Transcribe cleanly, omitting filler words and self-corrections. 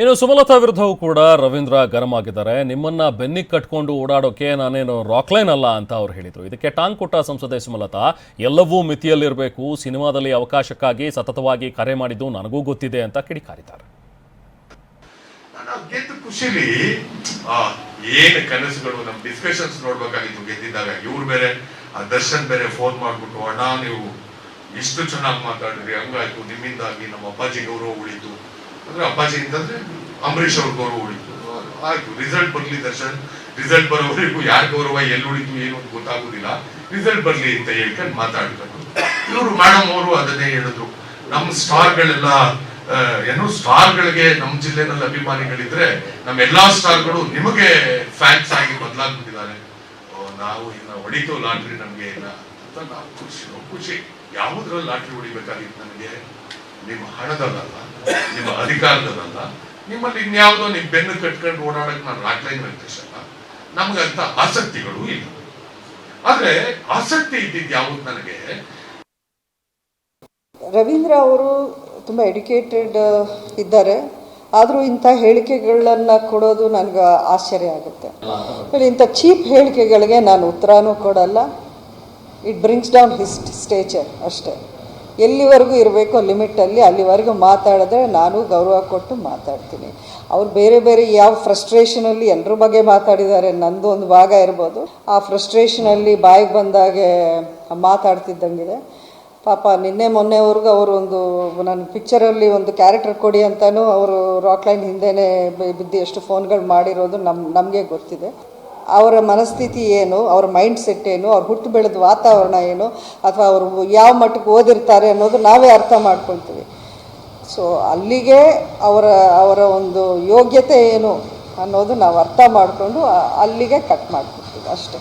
ಇನ್ನು ಸುಮಲತಾ ವಿರುದ್ಧವೂ ಕೂಡ ರವೀಂದ್ರ ಗರಂ ಆಗಿದ್ದಾರೆ. ನಿಮ್ಮನ್ನ ಬೆನ್ನಿಗೆ ಕಟ್ಕೊಂಡು ಓಡಾಡೋಕೆ ನಾನೇನು ರಾಕ್ಲೈನ್ ಅಲ್ಲ ಅಂತ ಅವ್ರು ಹೇಳಿದರು. ಇದಕ್ಕೆ ಟಾಂಗ್ ಕೊಟ್ಟ ಸಂಸದೆ ಸುಮಲತಾ, ಎಲ್ಲವೂ ಮಿತಿಯಲ್ಲಿರಬೇಕು, ಸಿನಿಮಾದಲ್ಲಿ ಅವಕಾಶಕ್ಕಾಗಿ ಸತತವಾಗಿ ಕರೆ ಮಾಡಿದ್ದು ನನಗೂ ಗೊತ್ತಿದೆ ಅಂತ ಕಿಡಿಕಾರಿದ್ದಾರೆ. ಗೆದ್ದ ಖುಷಿಲಿ ಏನು ಕನಸುಗಳು ನಮ್ಮ ಡಿಸ್ಕಷನ್ಸ್ ನೋಡ್ಬೇಕಾಗಿತ್ತು ಗೆದ್ದಿದ್ದಾಗ. ಇವ್ರು ಬೇರೆ ದರ್ಶನ್ ಬೇರೆ ಫೋನ್ ಮಾಡ್ಬಿಟ್ಟು, ಅಣ್ಣ ನೀವು ಇಷ್ಟು ಚೆನ್ನಾಗಿ ಮಾತಾಡಿದ್ರಿ, ಹಂಗಾಯ್ತು, ನಿಮ್ಮಿಂದಾಗಿ ನಮ್ಮ ಅಪ್ಪಾಜಿ ಗೌರವ ಉಳಿತು ಅಂದ್ರೆ, ಅಪ್ಪಾಜಿ ಅಂತಂದ್ರೆ ಅಂಬರೀಷ್ ಅವ್ರ ಗೌರವ ಉಳಿತು, ಆಯ್ತು ರಿಸಲ್ಟ್ ಬರ್ಲಿ ದರ್ಶನ್, ರಿಸಲ್ಟ್ ಬರೋವರೆಗೂ ಯಾರ ಗೌರವ ಎಲ್ಲಿ ಉಳಿತು ಏನು ಅಂತ ಗೊತ್ತಾಗುದಿಲ್ಲ, ರಿಸಲ್ಟ್ ಬರ್ಲಿ ಅಂತ ಹೇಳ್ಕೊಂಡು ಮಾತಾಡ್ಕೊಂಡು ಇವರು ಮೇಡಮ್ ಅವರು ಅದನ್ನೇ ಹೇಳಿದ್ರು. ನಮ್ಮ ಸ್ಟಾರ್ಗಳೆಲ್ಲ ಏನೋ ಸ್ಟಾರ್ಗಳಿಗೆ ನಮ್ಮ ಜಿಲ್ಲೆನಲ್ಲಿ ಅಭಿಮಾನಿಗಳಿದ್ರೆ ನಮ್ಮ ಎಲ್ಲಾ ಸ್ಟಾರ್ಗಳು ನಿಮಗೆ ಫ್ಯಾನ್ಸ್ ಆಗಿ ಬದಲಾಗ್ಬಿಟ್ಟಿದ್ದಾರೆ. ನಾವು ಇನ್ನ ಹೊಡಿತು ಲಾಟ್ರಿ ನಮ್ಗೆ ಇಲ್ಲ ಅಂತ ನಾವು ಖುಷಿ. ಯಾವುದ್ರಲ್ಲಿ ಲಾಟ್ರಿ ಹೊಡಿಬೇಕಾಗಿತ್ತು ನನಗೆ? ನಿಮ್ಮ ಹಣದಲ್ಲ, ನಿಮ್ಮ ಅಧಿಕಾರದಲ್ಲ, ನಿಮ್ಮಲ್ಲಿ ಇನ್ಯಾವುದೋ ನಿಮ್ ಬೆನ್ನು ಕಟ್ಕೊಂಡು ಓಡಾಡಕ್ ನಾನು ರಾಕ್ಲೈನ್ ವೆಂಕಟೇಶಲ್ಲ. ನಮ್ಗಂತ ಆಸಕ್ತಿಗಳು ಇಲ್ಲ. ಆದ್ರೆ ಆಸಕ್ತಿ ಇದ್ದಿದ್ದು ಯಾವುದು ನನಗೆ, ರವೀಂದ್ರ ಅವರು ತುಂಬ ಎಡ್ಯುಕೇಟೆಡ್ ಇದ್ದಾರೆ, ಆದರೂ ಇಂಥ ಹೇಳಿಕೆಗಳನ್ನು ಕೊಡೋದು ನನಗೆ ಆಶ್ಚರ್ಯ ಆಗುತ್ತೆ. ಇಂಥ ಚೀಪ್ ಹೇಳಿಕೆಗಳಿಗೆ ನಾನು ಉತ್ತರನೂ ಕೊಡಲ್ಲ. It brings down his stature ಅಷ್ಟೇ. ಎಲ್ಲಿವರೆಗೂ ಇರಬೇಕು ಲಿಮಿಟಲ್ಲಿ ಅಲ್ಲಿವರೆಗೂ ಮಾತಾಡಿದ್ರೆ ನಾನು ಗೌರವ ಕೊಟ್ಟು ಮಾತಾಡ್ತೀನಿ. ಅವ್ರು ಬೇರೆ ಬೇರೆ ಯಾವ ಫ್ರಸ್ಟ್ರೇಷನಲ್ಲಿ ಎಲ್ಲರ ಬಗ್ಗೆ ಮಾತಾಡಿದ್ದಾರೆ, ನಂದು ಒಂದು ಭಾಗ ಇರ್ಬೋದು. ಆ ಫ್ರಸ್ಟ್ರೇಷನಲ್ಲಿ ಬಾಯಿಗೆ ಬಂದಾಗೆ ಮಾತಾಡ್ತಿದ್ದಂಗಿದೆ. ಪಾಪ ನಿನ್ನೆ ಮೊನ್ನೆವರೆಗೂ ಅವರು ಒಂದು ನನ್ನ ಪಿಕ್ಚರಲ್ಲಿ ಒಂದು ಕ್ಯಾರೆಕ್ಟರ್ ಕೊಡಿ ಅಂತಲೂ ಅವರು ರಾಕ್ಲೈನ್ ಹಿಂದೆನೇ ಬಿದ್ದು ಎಷ್ಟು ಫೋನ್ಗಳು ಮಾಡಿರೋದು ನಮಗೆ ಗೊತ್ತಿದೆ. ಅವರ ಮನಸ್ಥಿತಿ ಏನು, ಅವರ ಮೈಂಡ್ ಸೆಟ್ ಏನು, ಅವ್ರು ಹುಟ್ಟು ಬೆಳೆದ ವಾತಾವರಣ ಏನು, ಅಥವಾ ಅವರು ಯಾವ ಮಟ್ಟಕ್ಕೆ ಓದಿರ್ತಾರೆ ಅನ್ನೋದು ನಾವೇ ಅರ್ಥ ಮಾಡ್ಕೊಳ್ತೀವಿ. ಸೊ ಅಲ್ಲಿಗೆ ಅವರ ಒಂದು ಯೋಗ್ಯತೆ ಏನು ಅನ್ನೋದು ನಾವು ಅರ್ಥ ಮಾಡಿಕೊಂಡು ಅಲ್ಲಿಗೆ ಕಟ್ ಮಾಡ್ಕೊಡ್ತೀವಿ ಅಷ್ಟೇ.